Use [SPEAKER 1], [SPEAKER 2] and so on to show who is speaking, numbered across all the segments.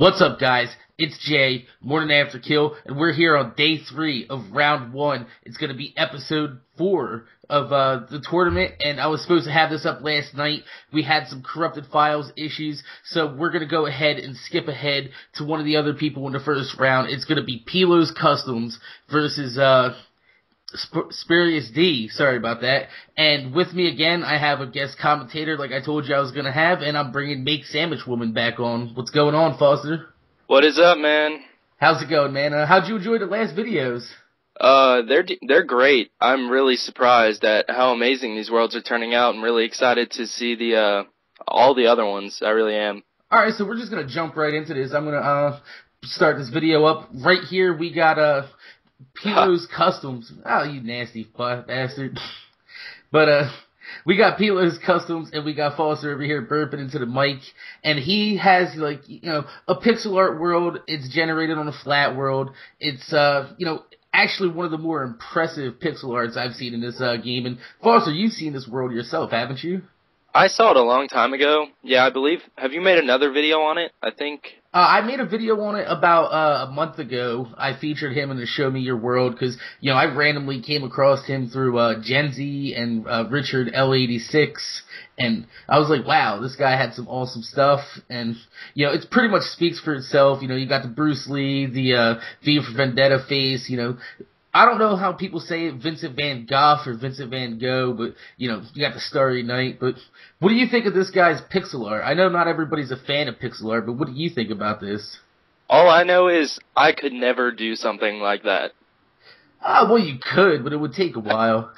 [SPEAKER 1] What's up, guys? It's Jay, Morning After Kill, and we're here on day 3 of round 1. It's going to be episode 4 of the tournament, and I was supposed to have this up last night. We had some corrupted files issues, so we're going to go ahead and skip ahead to one of the other people in the first round. It's going to be Piloz Customz versus SpuriousD. Sorry about that. And with me again, I have a guest commentator like I told you I was going to have, and I'm bringing Make Sandwich Woman back on. What's going on, Foster?
[SPEAKER 2] What is up, man?
[SPEAKER 1] How's it going, man? How'd you enjoy the last videos?
[SPEAKER 2] They're great. I'm really surprised at how amazing these worlds are turning out. I'm really excited to see all the other ones. I really am.
[SPEAKER 1] Alright, so we're just gonna jump right into this. I'm gonna start this video up. Right here we got Piloz Customz. Oh, you nasty bastard. But we got Piloz Customz and we got Foster over here burping into the mic, and he has like, a pixel art world. It's generated on a flat world. It's actually one of the more impressive pixel arts I've seen in this game. And Foster, you've seen this world yourself, haven't you?
[SPEAKER 2] I saw it a long time ago. Yeah, I believe. Have you made another video on it? I think.
[SPEAKER 1] I made a video on it about a month ago. I featured him in the Show Me Your World because, I randomly came across him through Gen Z and Richard L86, and I was like, wow, this guy had some awesome stuff. And, it pretty much speaks for itself. You got the Bruce Lee, the V for Vendetta face, I don't know how people say it, Vincent Van Gogh or Vincent Van Gogh, but, you got the Starry Night. But what do you think of this guy's pixel art? I know not everybody's a fan of pixel art, but what do you think about this?
[SPEAKER 2] All I know is I could never do something like that.
[SPEAKER 1] Well, you could, but it would take a while.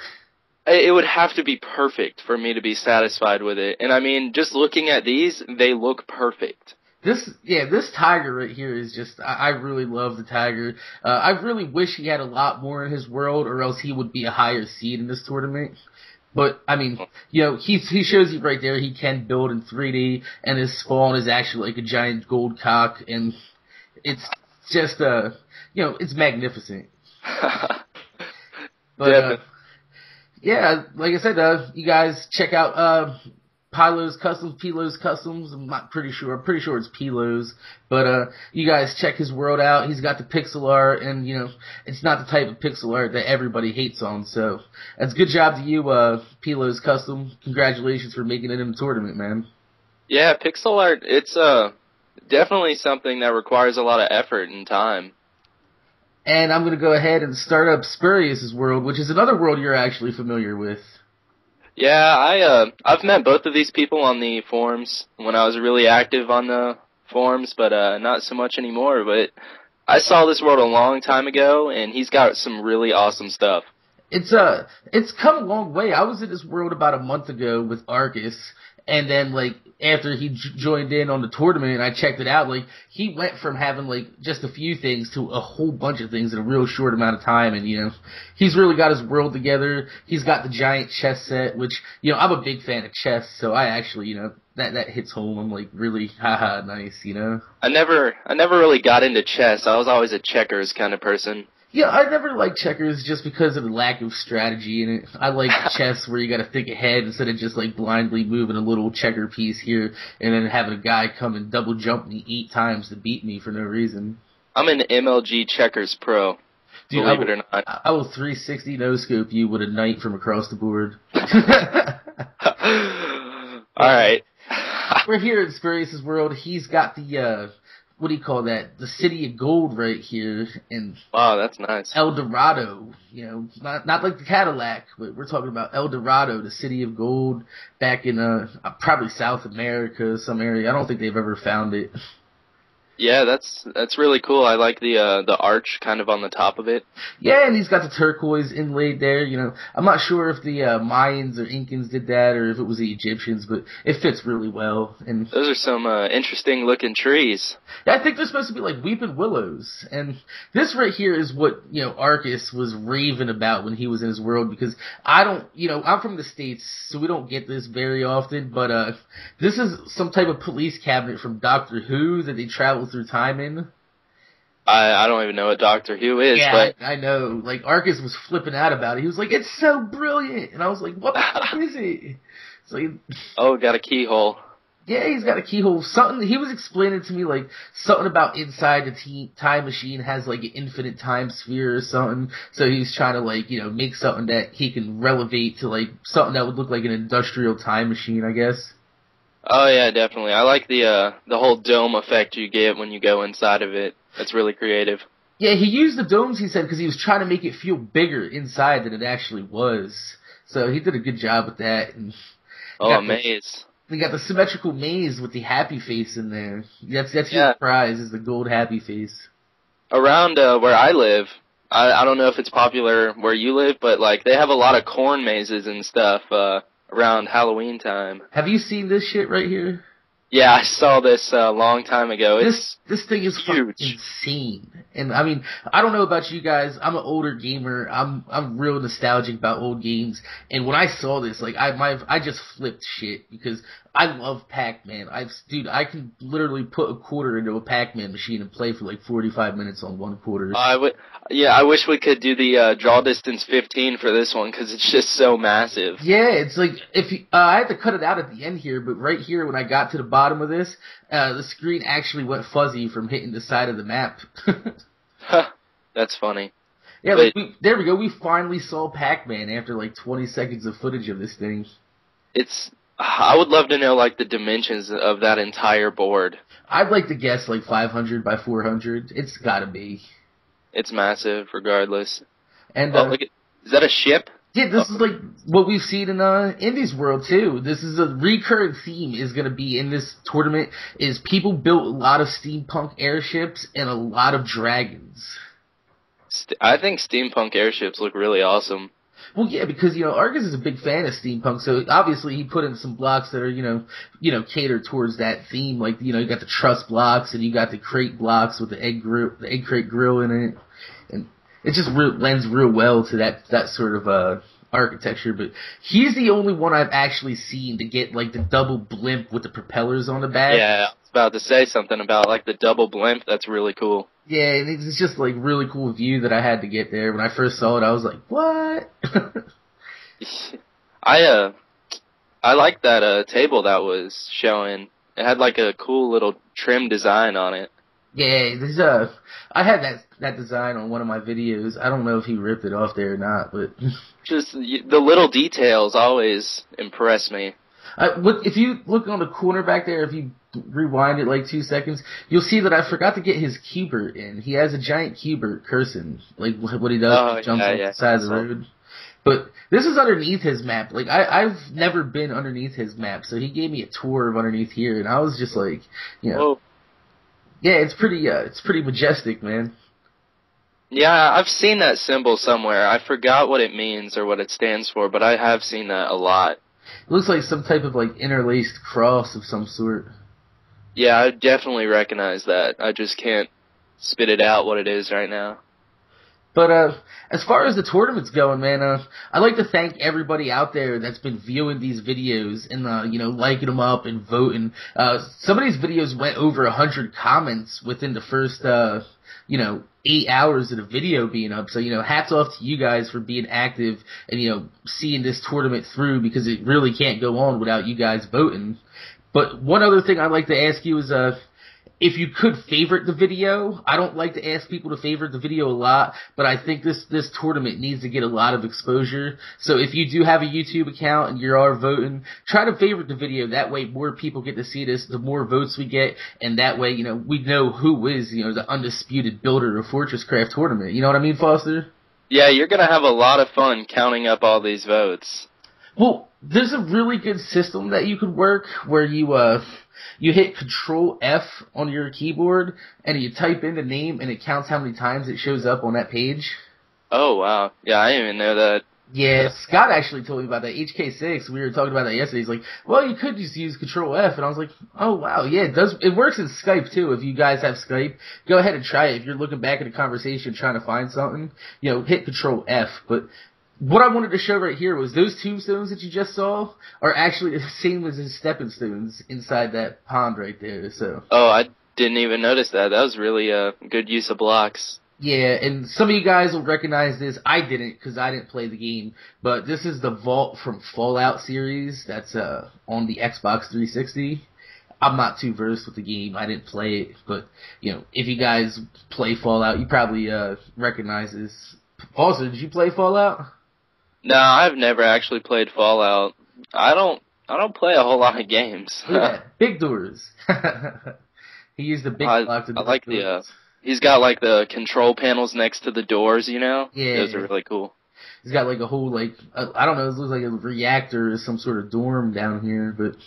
[SPEAKER 2] It would have to be perfect for me to be satisfied with it. And I mean, just looking at these, they look perfect.
[SPEAKER 1] This tiger right here is just, I really love the tiger. I really wish he had a lot more in his world, or else he would be a higher seed in this tournament. But, I mean, he shows you right there he can build in 3D, and his spawn is actually like a giant gold cock, and it's just, it's magnificent. But, yeah, like I said, you guys check out, Piloz Customz. I'm pretty sure it's Piloz. But, you guys check his world out. He's got the pixel art, and, it's not the type of pixel art that everybody hates on. So, that's good job to you, Piloz Customz. Congratulations for making it in the tournament, man.
[SPEAKER 2] Yeah, pixel art, it's, definitely something that requires a lot of effort and time.
[SPEAKER 1] And I'm gonna go ahead and start up Spurious's world, which is another world you're actually familiar with.
[SPEAKER 2] Yeah, I've met both of these people on the forums when I was really active on the forums, but not so much anymore. But I saw this world a long time ago, and he's got some really awesome stuff.
[SPEAKER 1] It's come a long way. I was in this world about a month ago with Arcus, and then like after he joined in on the tournament and I checked it out, like he went from having like just a few things to a whole bunch of things in a real short amount of time. And he's really got his world together. He's got the giant chess set, which I'm a big fan of chess, so I actually that hits home. I'm like, really, haha, nice.
[SPEAKER 2] I never really got into chess. I was always a checkers kind of person.
[SPEAKER 1] Yeah, I never liked checkers just because of the lack of strategy in it. I like chess where you gotta think ahead instead of just like blindly moving a little checker piece here and then having a guy come and double jump me 8 times to beat me for no reason.
[SPEAKER 2] I'm an MLG checkers pro.
[SPEAKER 1] Dude,
[SPEAKER 2] believe it or not.
[SPEAKER 1] I will 360 no-scope you with a knight from across the board.
[SPEAKER 2] Alright.
[SPEAKER 1] We're here in Spurious's world. He's got the, what do you call that? The City of Gold right here in
[SPEAKER 2] wow, that's nice.
[SPEAKER 1] El Dorado. Not like the Cadillac, but we're talking about El Dorado, the City of Gold, back in probably South America, some area. I don't think they've ever found it.
[SPEAKER 2] Yeah, that's really cool. I like the arch kind of on the top of it.
[SPEAKER 1] Yeah, and he's got the turquoise inlaid there. I'm not sure if the Mayans or Incans did that or if it was the Egyptians, but it fits really well. And
[SPEAKER 2] those are some interesting looking trees.
[SPEAKER 1] Yeah, I think they're supposed to be like weeping willows. And this right here is what, Arcus was raving about when he was in his world, because I'm from the States, so we don't get this very often, but this is some type of police cabinet from Doctor Who that they travel through time in.
[SPEAKER 2] I don't even know what Doctor Who is.
[SPEAKER 1] Yeah,
[SPEAKER 2] but
[SPEAKER 1] I know. Like, Arcus was flipping out about it. He was like, it's so brilliant. And I was like, what the fuck is it? It's like,
[SPEAKER 2] oh, got a keyhole.
[SPEAKER 1] Yeah, he's got a keyhole. Something he was explaining to me, like something about inside the time machine has like an infinite time sphere or something. So he was trying to like make something that he can relevate to like something that would look like an industrial time machine, I guess.
[SPEAKER 2] Oh yeah, definitely. I like the whole dome effect you get when you go inside of it. That's really creative.
[SPEAKER 1] Yeah, he used the domes, he said, because he was trying to make it feel bigger inside than it actually was. So he did a good job with that. And
[SPEAKER 2] Oh, a maze.
[SPEAKER 1] we got the symmetrical maze with the happy face in there. That's
[SPEAKER 2] Yeah.
[SPEAKER 1] your prize, is the gold happy face.
[SPEAKER 2] Around where I live, I don't know if it's popular where you live, but like they have a lot of corn mazes and stuff around Halloween time.
[SPEAKER 1] Have you seen this shit right here?
[SPEAKER 2] Yeah, I saw this a long time ago.
[SPEAKER 1] This thing is
[SPEAKER 2] huge.
[SPEAKER 1] Insane. And I mean, I don't know about you guys. I'm an older gamer. I'm real nostalgic about old games. And when I saw this, like I just flipped shit because I love Pac-Man. I can literally put a quarter into a Pac-Man machine and play for like 45 minutes on one quarter.
[SPEAKER 2] I wish we could do the draw distance 15 for this one because it's just so massive.
[SPEAKER 1] Yeah, it's like I had to cut it out at the end here, but right here when I got to the bottom of this, the screen actually went fuzzy from hitting the side of the map.
[SPEAKER 2] That's funny.
[SPEAKER 1] Yeah, like there we go. We finally saw Pac-Man after like 20 seconds of footage of this thing.
[SPEAKER 2] I would love to know like the dimensions of that entire board.
[SPEAKER 1] I'd like to guess like 500 by 400. It's gotta be.
[SPEAKER 2] It's massive, regardless.
[SPEAKER 1] And
[SPEAKER 2] is that a ship?
[SPEAKER 1] Yeah, this is like what we've seen in Indies World too. This is a recurrent theme is going to be in this tournament. Is people built a lot of steampunk airships and a lot of dragons.
[SPEAKER 2] I think steampunk airships look really awesome.
[SPEAKER 1] Well, yeah, because Argus is a big fan of steampunk, so obviously he put in some blocks that are catered towards that theme. Like you got the truss blocks and you got the crate blocks with the egg crate grill in it, and it just lends real well to that sort of architecture. But he's the only one I've actually seen to get like the double blimp with the propellers on the back.
[SPEAKER 2] Yeah, I was about to say something about like the double blimp. That's really cool.
[SPEAKER 1] Yeah, and it's just like really cool view that I had to get there. When I first saw it, I was like, "What?"
[SPEAKER 2] I like that table that was showing. It had like a cool little trim design on it.
[SPEAKER 1] Yeah, I had that design on one of my videos. I don't know if he ripped it off there or not, but
[SPEAKER 2] just the little details always impress me.
[SPEAKER 1] If you look on the corner back there, if you rewind it like 2 seconds, you'll see that I forgot to get his Cubert in. He has a giant Cubert cursing, like what he does, he jumps off the side of the road. But this is underneath his map. Like I've never been underneath his map, so he gave me a tour of underneath here, and I was just like,
[SPEAKER 2] Whoa.
[SPEAKER 1] Yeah, it's pretty majestic, man.
[SPEAKER 2] Yeah, I've seen that symbol somewhere. I forgot what it means or what it stands for, but I have seen that a lot.
[SPEAKER 1] It looks like some type of like interlaced cross of some sort.
[SPEAKER 2] Yeah, I definitely recognize that. I just can't spit it out what it is right now.
[SPEAKER 1] But as far as the tournament's going, man, I'd like to thank everybody out there that's been viewing these videos and liking them up and voting. Some of these videos went over 100 comments within the first 8 hours of the video being up. So hats off to you guys for being active and seeing this tournament through, because it really can't go on without you guys voting. But one other thing I'd like to ask you is if you could favorite the video. I don't like to ask people to favorite the video a lot, but I think this tournament needs to get a lot of exposure. So if you do have a YouTube account and you are voting, try to favorite the video. That way more people get to see this, the more votes we get, and that way, we know who is, the undisputed builder of Fortresscraft tournament. You know what I mean, Foster?
[SPEAKER 2] Yeah, you're gonna have a lot of fun counting up all these votes.
[SPEAKER 1] Well, there's a really good system that you could work where you hit Control F on your keyboard and you type in the name and it counts how many times it shows up on that page.
[SPEAKER 2] Oh wow. Yeah, I didn't even know that.
[SPEAKER 1] Yeah, Scott actually told me about that. HK6, we were talking about that yesterday. He's like, well, you could just use Control F. And I was like, oh wow, yeah, it does. It works in Skype too. If you guys have Skype, go ahead and try it. If you're looking back at a conversation trying to find something, hit Control F. But what I wanted to show right here was those tombstones that you just saw are actually the same as his stepping stones inside that pond right there. So.
[SPEAKER 2] Oh, I didn't even notice that. That was really a good use of blocks.
[SPEAKER 1] Yeah, and some of you guys will recognize this. I didn't, because I didn't play the game. But this is the vault from Fallout series that's on the Xbox 360. I'm not too versed with the game. I didn't play it, but if you guys play Fallout, you probably recognize this. Also, did you play Fallout?
[SPEAKER 2] No, I've never actually played Fallout. I don't play a whole lot of games.
[SPEAKER 1] Yeah, big doors. He used the big block to do
[SPEAKER 2] I like he's got like the control panels next to the doors, Yeah. Those are really cool.
[SPEAKER 1] He's got like a whole I don't know, it looks like a reactor or some sort of dorm down here, but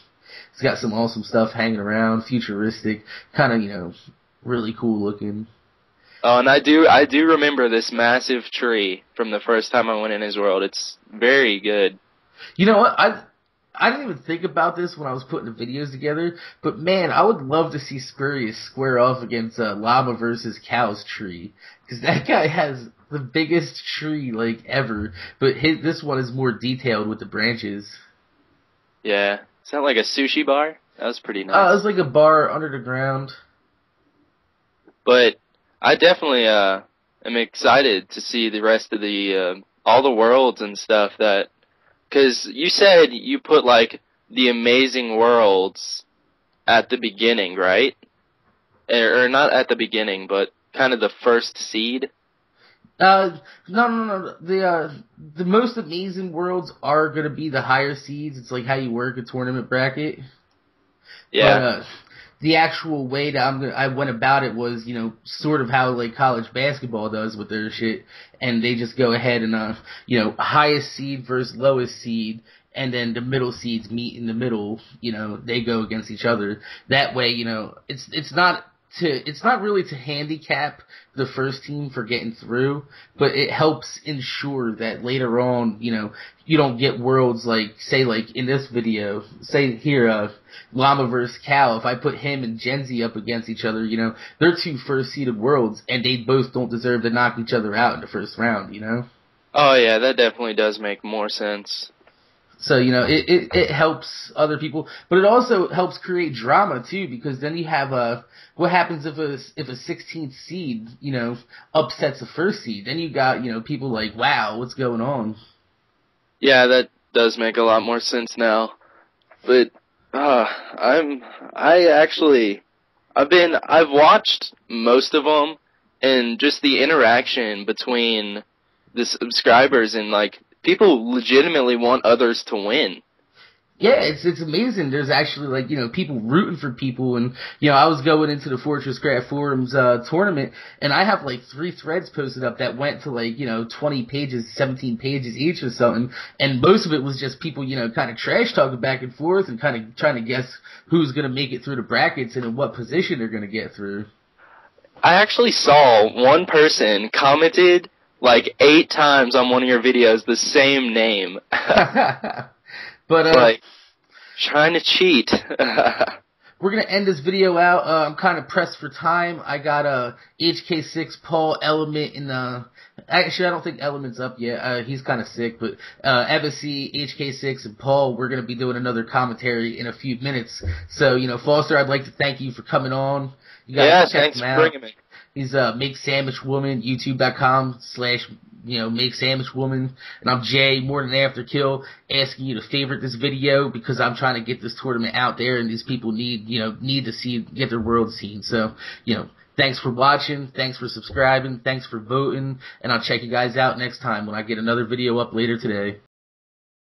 [SPEAKER 1] it's got some awesome stuff hanging around, futuristic, kind of, really cool looking.
[SPEAKER 2] Oh, and I do remember this massive tree from the first time I went in his world. It's very good.
[SPEAKER 1] You know what? I didn't even think about this when I was putting the videos together, but man, I would love to see Spurious square off against Llama versus Cow's tree, because that guy has the biggest tree ever, but this one is more detailed with the branches.
[SPEAKER 2] Yeah. Is that like a sushi bar? That was pretty nice.
[SPEAKER 1] It was like a bar under the ground.
[SPEAKER 2] But I definitely am excited to see the rest of the all the worlds and stuff because you said you put the amazing worlds at the beginning, right? Or not at the beginning, but kind of the first seed.
[SPEAKER 1] No. The most amazing worlds are gonna be the higher seeds. It's like how you work a tournament bracket.
[SPEAKER 2] Yeah.
[SPEAKER 1] But, the actual way that I went about it was, sort of how college basketball does with their shit, and they just go ahead and highest seed versus lowest seed, and then the middle seeds meet in the middle. They go against each other. That way, it's not really to handicap the first team for getting through, but it helps ensure that later on, you don't get worlds say in this video, say here, Llama versus Cow. If I put him and Gen Z up against each other, they're two first seeded worlds, and they both don't deserve to knock each other out in the first round,
[SPEAKER 2] Oh yeah, that definitely does make more sense.
[SPEAKER 1] So, it helps other people, but it also helps create drama too, because then you have what happens if a 16th seed, upsets the first seed? Then you got, people wow, what's going on?
[SPEAKER 2] Yeah, that does make a lot more sense now. But I've watched most of them, and just the interaction between the subscribers and people legitimately want others to win.
[SPEAKER 1] Yeah, it's amazing. There's actually people rooting for people, and I was going into the Fortresscraft forums tournament, and I have 3 threads posted up that went to 20 pages, 17 pages each or something, and most of it was just people kind of trash talking back and forth and kind of trying to guess who's gonna make it through the brackets and in what position they're gonna get through.
[SPEAKER 2] I actually saw one person commented 8 times on one of your videos the same name. But, trying to cheat.
[SPEAKER 1] We're going to end this video out. I'm kind of pressed for time. I got HK6, Paul, Element, and actually, I don't think Element's up yet. He's kind of sick, but Ebony, HK6, and Paul, we're going to be doing another commentary in a few minutes. So, Foster, I'd like to thank you for coming on. You guys check
[SPEAKER 2] thanks
[SPEAKER 1] him out.
[SPEAKER 2] For bringing me.
[SPEAKER 1] He's Make Sandwich Woman, youtube.com/ Make Sandwich Woman. And I'm Jay, More Than After Kill, asking you to favorite this video because I'm trying to get this tournament out there, and these people need to get their world seen. So, thanks for watching, thanks for subscribing, thanks for voting, and I'll check you guys out next time when I get another video up later today.